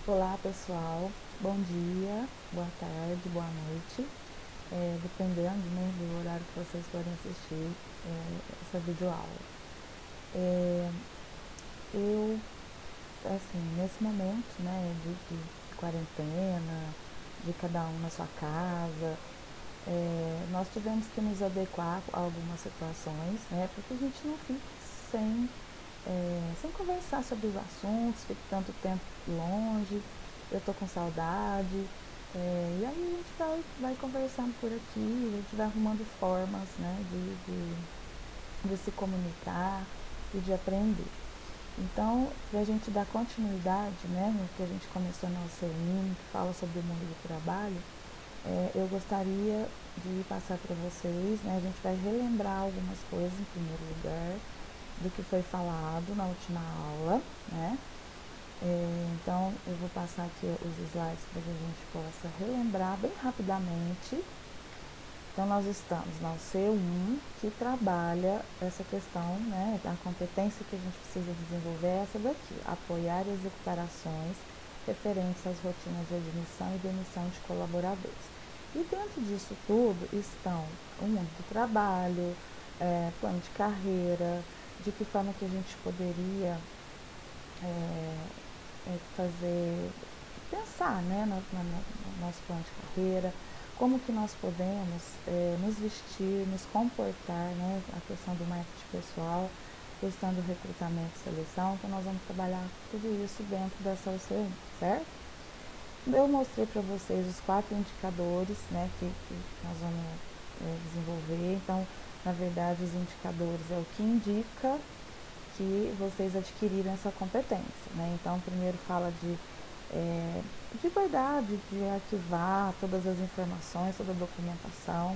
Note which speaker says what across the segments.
Speaker 1: Olá pessoal, bom dia, boa tarde, boa noite, dependendo, né, do horário que vocês forem assistir essa videoaula. Eu, assim, nesse momento, né, de quarentena, de cada um na sua casa, nós tivemos que nos adequar a algumas situações, né, para que a gente não fique sem conversar sobre os assuntos, fique tanto tempo longe. Eu tô com saudade, e aí a gente vai conversando por aqui, a gente vai arrumando formas, né, de se comunicar e de aprender. Então, para a gente dar continuidade, né, no que a gente começou na UCM, que fala sobre o mundo do trabalho, eu gostaria de passar para vocês, né, a gente vai relembrar algumas coisas em primeiro lugar, do que foi falado na última aula, né? Então, eu vou passar aqui os slides para que a gente possa relembrar bem rapidamente. Então, nós estamos na C1, que trabalha essa questão, né, a competência que a gente precisa desenvolver é essa daqui, apoiar e executar ações referentes às rotinas de admissão e demissão de colaboradores. E dentro disso tudo estão o mundo do trabalho, plano de carreira, de que forma que a gente poderia pensar, né, no nosso plano de carreira, como que nós podemos nos vestir, nos comportar, né, a questão do marketing pessoal, a questão do recrutamento e seleção, então nós vamos trabalhar tudo isso dentro dessa UCM, certo? Eu mostrei para vocês os 4 indicadores, né, que nós vamos desenvolver. Então, na verdade, os indicadores é o que indica que vocês adquiriram essa competência, né? Então, primeiro fala de guardar, de arquivar todas as informações, toda a documentação,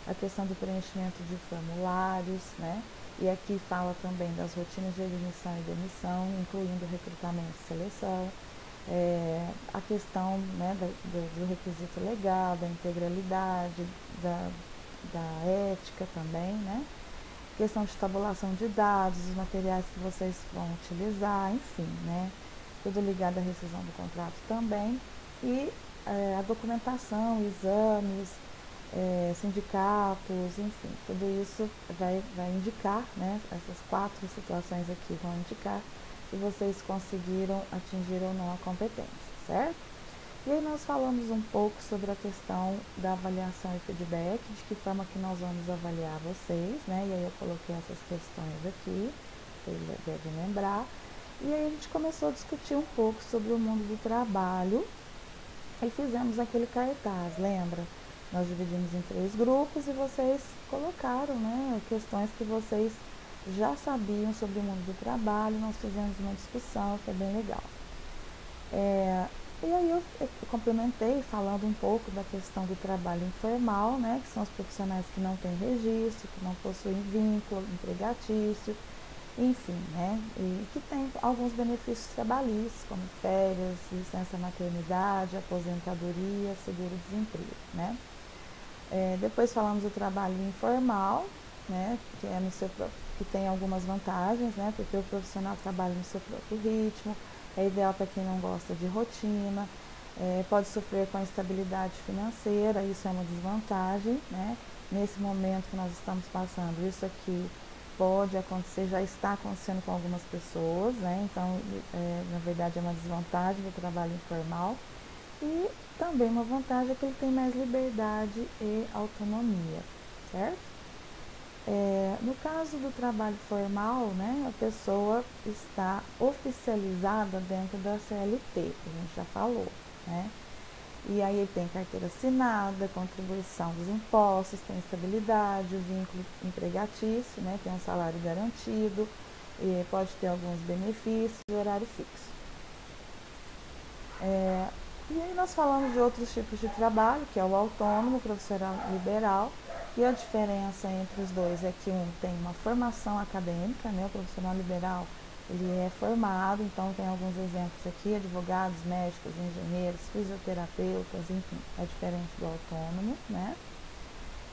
Speaker 1: a questão do preenchimento de formulários, né? E aqui fala também das rotinas de admissão e demissão, incluindo recrutamento e seleção, a questão, né, do requisito legal, da integralidade, da ética também, né? Questão de tabulação de dados, os materiais que vocês vão utilizar, enfim, né? Tudo ligado à rescisão do contrato também. E a documentação, exames, sindicatos, enfim, tudo isso vai indicar, né? Essas 4 situações aqui vão indicar se vocês conseguiram atingir ou não a competência, certo? E aí nós falamos um pouco sobre a questão da avaliação e feedback, de que forma que nós vamos avaliar vocês, né? E aí eu coloquei essas questões aqui, vocês devem lembrar. E aí a gente começou a discutir um pouco sobre o mundo do trabalho e fizemos aquele cartaz, lembra? Nós dividimos em 3 grupos e vocês colocaram, né, questões que vocês já sabiam sobre o mundo do trabalho, nós fizemos uma discussão, foi bem legal. E aí eu complementei falando um pouco da questão do trabalho informal, né, que são os profissionais que não têm registro, que não possuem vínculo empregatício, enfim, né, e que tem alguns benefícios trabalhistas, como férias, licença maternidade, aposentadoria, seguro-desemprego, né. Depois falamos do trabalho informal, né, que é que tem algumas vantagens, né, porque o profissional trabalha no seu próprio ritmo, é ideal para quem não gosta de rotina, pode sofrer com a instabilidade financeira, isso é uma desvantagem, né? Nesse momento que nós estamos passando, isso aqui pode acontecer, já está acontecendo com algumas pessoas, né? Então, na verdade, é uma desvantagem do trabalho informal. E também uma vantagem é que ele tem mais liberdade e autonomia, certo? No caso do trabalho formal, né, a pessoa está oficializada dentro da CLT, que a gente já falou, né? E aí ele tem carteira assinada, contribuição dos impostos, tem estabilidade, o vínculo empregatício, né, tem um salário garantido, e pode ter alguns benefícios e horário fixo. E aí nós falamos de outros tipos de trabalho, que é o autônomo, o profissional liberal, e a diferença entre os dois é que um tem uma formação acadêmica, né? O profissional liberal ele é formado, então tem alguns exemplos aqui, advogados, médicos, engenheiros, fisioterapeutas, enfim, é diferente do autônomo, né?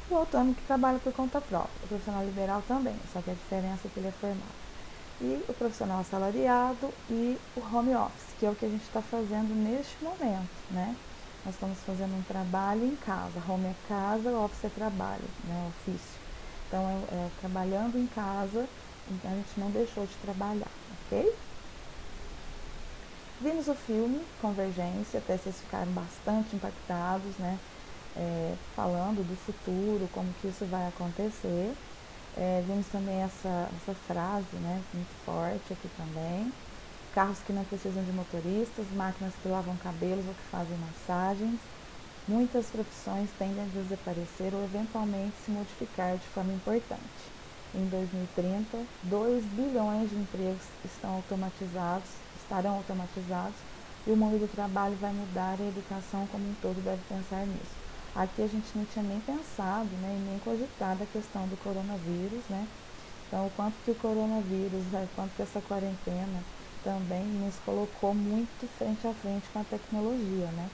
Speaker 1: O autônomo que trabalha por conta própria, o profissional liberal também, só que a diferença é que ele é formado. E o profissional assalariado e o home office, que é o que a gente está fazendo neste momento, né? Nós estamos fazendo um trabalho em casa, home é casa, office é trabalho, né? Ofício. Então, trabalhando em casa, então a gente não deixou de trabalhar, ok? Vimos o filme Convergência, até vocês ficaram bastante impactados, né? Falando do futuro, como que isso vai acontecer. Vimos também essa frase, né, muito forte aqui também. Carros que não precisam de motoristas, máquinas que lavam cabelos ou que fazem massagens. Muitas profissões tendem a desaparecer ou eventualmente se modificar de forma importante. Em 2030, 2 bilhões de empregos estarão automatizados e o mundo do trabalho vai mudar e a educação como um todo deve pensar nisso. Aqui a gente não tinha nem pensado, né, e nem cogitado a questão do coronavírus, né? Então, o quanto que o coronavírus, né, o quanto que essa quarentena também nos colocou muito frente a frente com a tecnologia, né?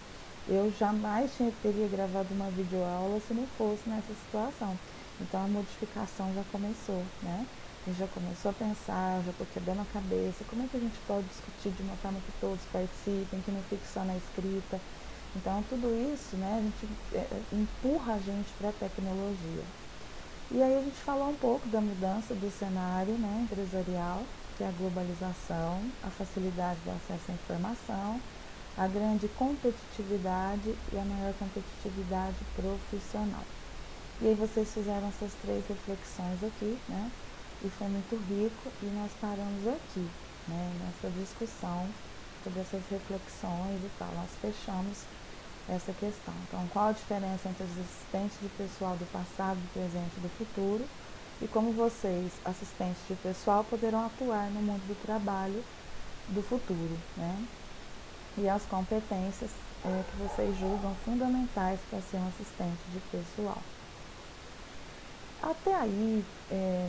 Speaker 1: Eu jamais teria gravado uma videoaula se não fosse nessa situação. Então, a modificação já começou, né? A gente já começou a pensar, já estou quebrando a cabeça, como é que a gente pode discutir de uma forma que todos participem, que não fique só na escrita. Então, tudo isso, né, a gente empurra a gente para a tecnologia. E aí a gente falou um pouco da mudança do cenário, né, empresarial, que é a globalização, a facilidade do acesso à informação, a grande competitividade e a maior competitividade profissional. E aí vocês fizeram essas 3 reflexões aqui, né? E foi muito rico e nós paramos aqui, né? Nessa discussão sobre essas reflexões e tal. Nós fechamos essa questão. Então, qual a diferença entre os assistentes de pessoal do passado, do presente e do futuro? E como vocês, assistentes de pessoal, poderão atuar no mundo do trabalho do futuro, né? E as competências que vocês julgam fundamentais para ser um assistente de pessoal. Até aí,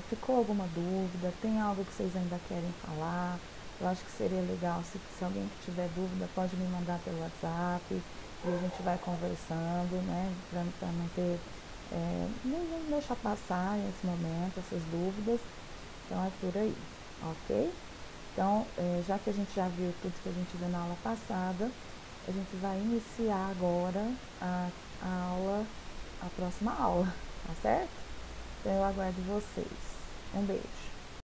Speaker 1: ficou alguma dúvida? Tem algo que vocês ainda querem falar? Eu acho que seria legal, se alguém que tiver dúvida, pode me mandar pelo WhatsApp e a gente vai conversando, né? Para não ter, não deixar passar nesse momento essas dúvidas. Então é por aí, ok? Então, já que a gente já viu tudo que a gente viu na aula passada, a gente vai iniciar agora a próxima aula, tá certo? Então eu aguardo vocês. Um beijo.